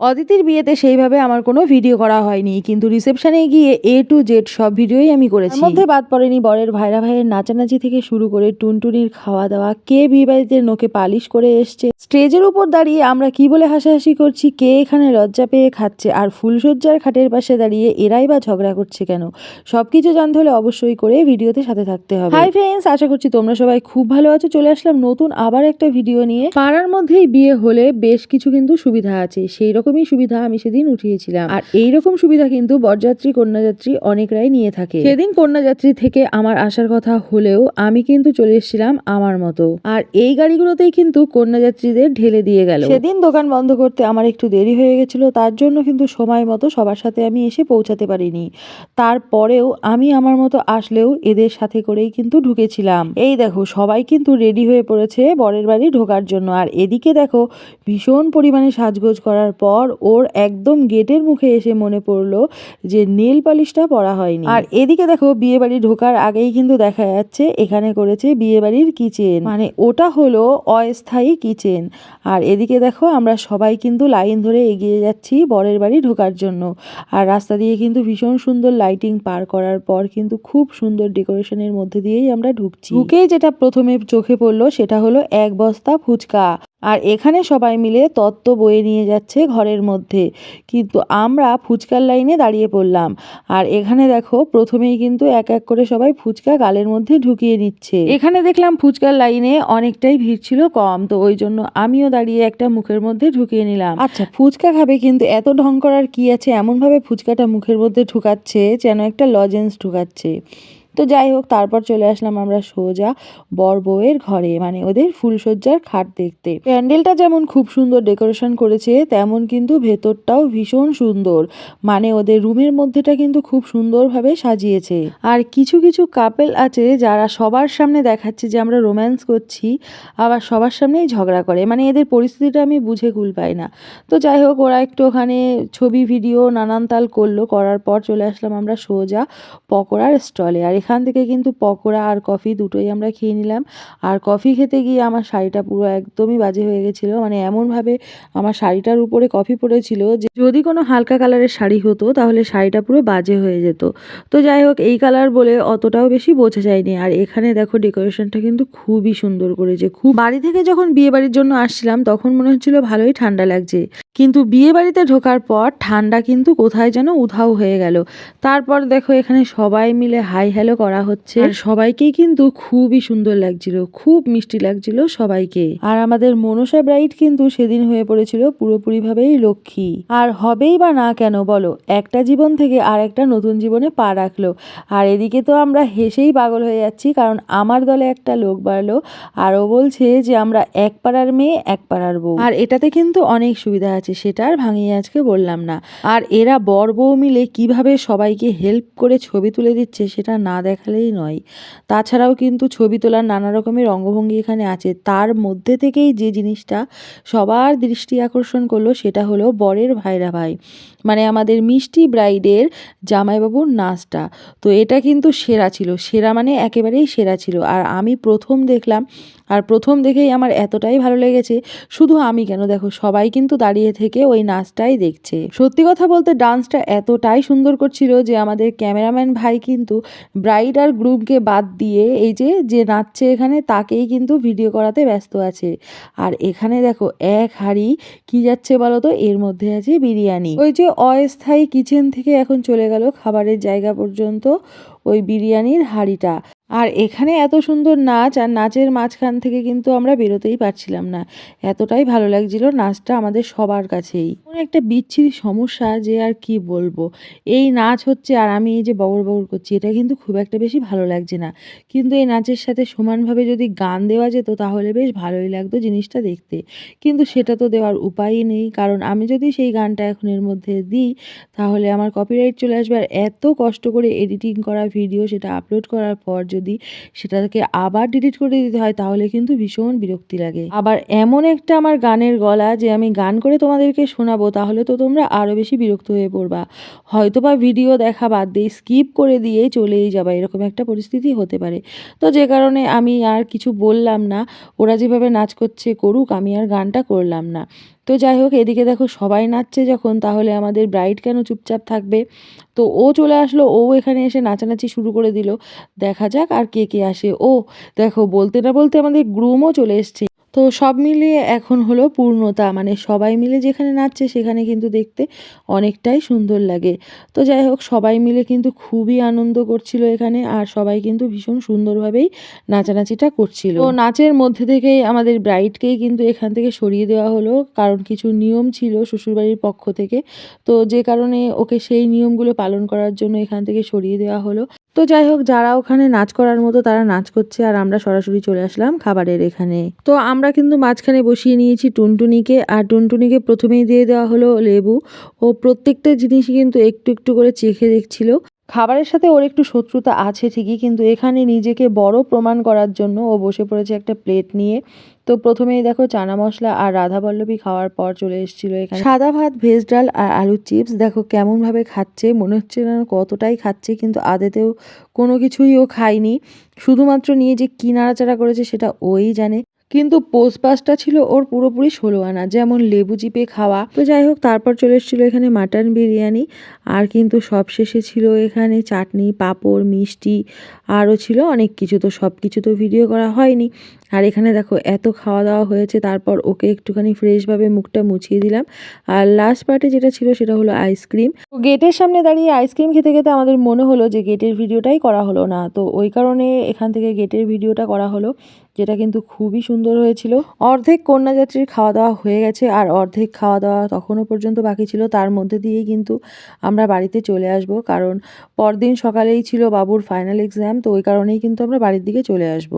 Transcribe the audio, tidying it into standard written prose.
অদিতির বিয়েতে সেইভাবে আমার কোনো ভিডিও করা হয়নি, কিন্তু রিসেপশনে গিয়ে A to Z সব ভিডিওই আমি করেছি। তার মধ্যে বাদ পড়েনি বরের ভাইরা ভাইয়ের নাচানাচি থেকে শুরু করে টুনটুনির খাওয়া দাওয়া, কে বিয়ে বাড়িতে নোকে পালিশ করে এসছে, স্টেজের উপর দাঁড়িয়ে আমরা কি বলে হাসাহাসি করছি, কে এখানে লজ্জা পেয়ে খাচ্ছে, আর ফুলসজ্জার খাটের পাশে দাঁড়িয়ে এরাই বা ঝগড়া করছে কেন। সবকিছু জানতে হলে অবশ্যই করে ভিডিওতে সাথে থাকতে হবে। হাই ফ্রেন্ডস, আশা করছি তোমরা সবাই খুব ভালো আছো। চলে আসলাম নতুন আবার একটা ভিডিও নিয়ে। পাড়ার মধ্যেই বিয়ে হলে বেশ কিছু কিন্তু সুবিধা আছে, সেই রকমই সুবিধা আমি সেদিন উঠিয়েছিলাম। আর এইরকম সুবিধা কিন্তু বরযাত্রী কন্যাযাত্রী অনেকরাই নিয়ে থাকে। সেদিন কন্যাযাত্রী থেকে আমার আসার কথা হলেও আমি কিন্তু চলে এসেছিলাম আমার মতো, আর এই গাড়িগুলোতেই কিন্তু কন্যাযাত্রীদের ঢেলে দিয়ে গেল। সেদিন দোকান বন্ধ করতে আমার একটু দেরি হয়ে গেছিল, তার জন্য কিন্তু সময় মতো সবার সাথে আমি এসে পৌঁছাতে পারিনি। তারপরেও আমি আমার মতো আসলেও এদের সাথে করেই কিন্তু ঢুকেছিলাম। এই দেখো সবাই কিন্তু রেডি হয়ে পড়েছে বরের বাড়ি ঢোকার জন্য। আর এদিকে দেখো ভীষণ পরিমাণে সাজগোজ করার পর ওর একদম গেটের মুখে এসে মনে পড়লো যে নেল পালিশটা পরা হয়নি। আর এদিকে দেখো বিয়ে বাড়ি ঢোকার আগেই কিন্তু দেখা যাচ্ছে এখানে করেছে বিয়ে বাড়ির কিচেন, মানে ওটা হলো অস্থায়ী কিচেন। আর এদিকে দেখো আমরা সবাই কিন্তু লাইন ধরে এগিয়ে যাচ্ছি বরের বাড়ি ঢোকার জন্য। আর রাস্তা দিয়ে কিন্তু ভীষণ সুন্দর লাইটিং পার করার পর কিন্তু খুব সুন্দর ডেকোরেশনের মধ্যে দিয়েই আমরা ঢুকছি। ঢুকেই যেটা প্রথমে চোখে পড়লো সেটা হলো এক বস্তা ফুচকা। আর এখানে সবাই মিলে তত্ত্ব বয়ে নিয়ে যাচ্ছে ঘরের মধ্যে, কিন্তু আমরা ফুচকার লাইনে দাঁড়িয়ে পড়লাম। আর এখানে দেখো প্রথমেই কিন্তু এক এক করে সবাই ফুচকা গালের মধ্যে ঢুকিয়ে নিচ্ছে। এখানে দেখলাম ফুচকার লাইনে অনেকটাই ভিড় ছিল কম, তো ওই জন্য আমিও দাঁড়িয়ে একটা মুখের মধ্যে ঢুকিয়ে নিলাম। আচ্ছা ফুচকা খাবে, কিন্তু এত ঢং করার কি আছে, এমন ভাবে ফুচকাটা মুখের মধ্যে ঢুকাচ্ছে যেন একটা লজেন্স ঢুকাচ্ছে। তো যাই হোক, তারপর চলে আসলাম আমরা সোজা বর বউয়ের ঘরে, মানে ওদের ফুলসজ্জার খাট দেখতে। প্যান্ডেলটা যেমন খুব সুন্দর ডেকোরেশন করেছে, তেমন কিন্তু ভেতরটাও ভীষণ সুন্দর, মানে ওদের রুমের মধ্যেটা কিন্তু খুব সুন্দরভাবে সাজিয়েছে। আর কিছু কিছু কাপেল আছে যারা সবার সামনে দেখাচ্ছে যে আমরা রোম্যান্স করছি, আবার সবার সামনেই ঝগড়া করে, মানে এদের পরিস্থিতিটা আমি বুঝে কুল পাই না। তো যাই হোক, ওরা একটু ওখানে ছবি ভিডিও নানান তাল করলো, করার পর চলে আসলাম আমরা সোজা পকোড়ার স্টলে। আর এখান থেকে কিন্তু পকোড়া আর কফি দুটোই আমরা খেয়ে নিলাম। আর কফি খেতে গিয়ে আমার শাড়িটা পুরো একদমই বাজে হয়ে গেছিলো, মানে এমনভাবে আমার শাড়িটার উপরে কফি পড়েছিল যে যদি কোনো হালকা কালারের শাড়ি হতো তাহলে শাড়িটা পুরো বাজে হয়ে যেত। তো যাই হোক, এই কালার বলে অতটাও বেশি বোঝা যায়নি। আর এখানে দেখো ডেকোরেশনটা কিন্তু খুবই সুন্দর করেছে। খুব বাড়ি থেকে যখন বিয়ে বাড়ির জন্য আসছিলাম তখন মনে হচ্ছিল ভালোই ঠান্ডা লাগছে, কিন্তু বিয়ে বাড়িতে ঢোকার পর ঠান্ডা কিন্তু কোথায় যেন উধাও হয়ে গেল। তারপর দেখো এখানে সবাই মিলে হাই হ্যালো করা হচ্ছে, আর সবাইকেই কিন্তু খুবই সুন্দর লাগছিল, খুব মিষ্টি লাগছিল সবাইকে। আর আমাদের মনসা ব্রাইড কিন্তু সেদিন হয়ে পড়েছিল পুরোপুরিভাবেই লক্ষ্মী। আর হবেই বা না কেন বলো, একটা জীবন থেকে আর একটা নতুন জীবনে পা রাখলো। আর এদিকে তো আমরা হেসেই পাগল হয়ে যাচ্ছি, কারণ আমার দলে একটা লোক বাড়লো আর ও বলছে যে আমরা এক পাড়ার মেয়ে এক পাড়ার বউ। আর এটাতে কিন্তু অনেক সুবিধা আছে, সেটা আর ভাঙিয়ে আজকে বললাম না। আর এরা বর বউ মিলে কিভাবে সবাইকে হেল্প করে ছবি তুলে দিচ্ছে সেটা না দেখালেই নয়। তাছাড়াও কিন্তু ছবি তোলার নানা রকমের অঙ্গভঙ্গি এখানে আছে, তার মধ্যে থেকেই যে জিনিসটা সবার দৃষ্টি আকর্ষণ করলো সেটা হলো বরের ভাইরা ভাই, মানে আমাদের মিষ্টি ব্রাইডের জামাইবাবুর নাচটা। তো এটা কিন্তু সেরা ছিল, সেরা মানে একেবারেই সেরা ছিল। আর আমি প্রথম দেখলাম, আর প্রথম দেখেই আমার এতটাই ভালো লেগেছে, শুধু আমি কেন, দেখো সবাই কিন্তু দাঁড়িয়ে থেকে ওই নাচটাই দেখছে। সত্যি কথা বলতে ডান্সটা এতটাই সুন্দর করছিল যে আমাদের ক্যামেরাম্যান ভাই কিন্তু ব্রাইড আর গ্রুমকে বাদ দিয়ে এই যে নাচছে এখানে তাকেই কিন্তু ভিডিও করাতে ব্যস্ত আছে। আর এখানে দেখো এক হাঁড়ি কি যাচ্ছে বলো তো, এর মধ্যে আছে বিরিয়ানি। ওই যে অস্থায়ী কিচেন থেকে এখন চলে গেল খাবারের জায়গা পর্যন্ত ওই বিরিয়ানির হাঁড়িটা। আর এখানে এত সুন্দর নাচ, আর নাচের মাঝখান থেকে কিন্তু আমরা বেরোতেই পারছিলাম না, এতটাই ভালো লাগছিল নাচটা আমাদের সবার কাছেই। একটা বিচ্ছিরি সমস্যা যে আর কি বলবো, এই নাচ হচ্ছে আর আমি এই যে বগর বগর করছি, এটা কিন্তু খুব একটা বেশি ভালো লাগছে না। কিন্তু এই নাচের সাথে সমানভাবে যদি গান দেওয়া যেত তাহলে বেশ ভালোই লাগতো জিনিসটা দেখতে, কিন্তু সেটা তো দেওয়ার উপায়ই নেই, কারণ আমি যদি সেই গানটা এখন এর মধ্যে দিই তাহলে আমার কপিরাইট চলে আসবে। আর এত কষ্ট করে এডিটিং করা ভিডিও সেটা আপলোড করার পর যদি সেটাকে আবার ডিলিট করে দিতে হয় তাহলে কিন্তু ভীষণ বিরক্তি লাগে। আবার এমন একটা আমার গানের গলা যে আমি গান করে তোমাদেরকে শোনাবো তাহলে তো তোমরা আরও বেশি বিরক্ত হয়ে পড়বা, হয়তো বা ভিডিও দেখা বাদ দিয়ে স্কিপ করে দিয়ে চলেই যাবা, এরকম একটা পরিস্থিতি হতে পারে। তো যে কারণে আমি আর কিছু বললাম না, ওরা যেভাবে নাচ করছে করুক, আমি আর গানটা করলাম না। তো যাই হোক, এদিকে দেখো সবাই নাচছে যখন, তাহলে আমাদের ব্রাইড কেন চুপচাপ থাকবে? তো ও চলে আসলো, ও এখানে এসে নাচানাচি শুরু করে দিল। দেখা যাক আর কে কে আসে। ও দেখো, বলতে না বলতে আমাদের গ্রুমও চলে এসছে। তো সব মিলিয়ে এখন হলো পূর্ণতা, মানে সবাই মিলে যেখানে নাচছে সেখানে কিন্তু দেখতে অনেকটাই সুন্দর লাগে। তো যাই হোক, সবাই মিলে কিন্তু খুবই আনন্দ করছিল এখানে, আর সবাই কিন্তু ভীষণ সুন্দরভাবেই নাচানাচিটা করছিল। তো নাচের মধ্যে থেকেই আমাদের ব্রাইডকেই কিন্তু এখান থেকে সরিয়ে দেওয়া হলো, কারণ কিছু নিয়ম ছিল শ্বশুরবাড়ির পক্ষ থেকে। তো যে কারণে ওকে সেই নিয়মগুলো পালন করার জন্য এখান থেকে সরিয়ে দেওয়া হলো। তো যাই হোক, যারা ওখানে নাচ করার মতো তারা নাচ করছে, আর আমরা সরাসরি চলে আসলাম খাবারের এখানে। তো আমরা কিন্তু মাঝখানে বসিয়ে নিয়েছি টুনটুনিকে, আর টুনটুনিকে প্রথমেই দিয়ে দেওয়া হলো লেবু। ও প্রত্যেকটা জিনিসই কিন্তু একটু একটু করে চেখে দেখছিল। খাবারের সাথে ওর একটু শত্রুতা আছে ঠিকই, কিন্তু এখানে নিজেকে বড় প্রমাণ করার জন্য ও বসে পড়েছে একটা প্লেট নিয়ে। তো প্রথমেই দেখো চানা মশলা আর রাধাবল্লভী খাওয়ার পর চলে এসেছিল এখানে সাদা ভাত, ভেজ ডাল আর আলুর চিপস। দেখো কেমন ভাবে খাচ্ছে, মনে হচ্ছে না কতটাই খাচ্ছে, কিন্তু আদেতেও কোনো কিছুই ও খায়নি। শুধুমাত্র নিয়ে যে কি নাড়াচাড়া করেছে সেটা ওই জানে। কিন্তু পোস্টপাসটা ছিল ওর পুরোপুরি 16 আনা, যেমন লেবু চিপে খাওয়া। তো যাই হোক, তারপর চলে এসেছিল এখানে মাটন বিরিয়ানি, আর কিন্তু সবশেষে ছিল এখানে চাটনি, পাঁপড়, মিষ্টি, আরও ছিল অনেক কিছু। তো সব কিছু তো ভিডিও করা হয়নি। আর এখানে দেখো এত খাওয়া দাওয়া হয়েছে, তারপর ওকে একটুখানি ফ্রেশভাবে মুখটা মুছিয়ে দিলাম। আর লাস্ট পার্টে যেটা ছিল সেটা হলো আইসক্রিম। গেটের সামনে দাঁড়িয়ে আইসক্রিম খেতে খেতে আমাদের মনে হলো যে গেটের ভিডিওটাই করা হলো না, তো ওই কারণে এখান থেকে গেটের ভিডিওটা করা হলো, যেটা কিন্তু খুবই সুন্দর হয়েছিল। অর্ধেক কন্যাযাত্রীর খাওয়া দাওয়া হয়ে গেছে, আর অর্ধেক খাওয়া দাওয়া তখনও পর্যন্ত বাকি ছিল। তার মধ্যে দিয়েই কিন্তু আমরা বাড়িতে চলে আসব, কারণ পরদিন সকালেই ছিল বাবুর ফাইনাল এক্সাম। তো ওই কারণেই কিন্তু আমরা বাড়ির দিকে চলে আসব।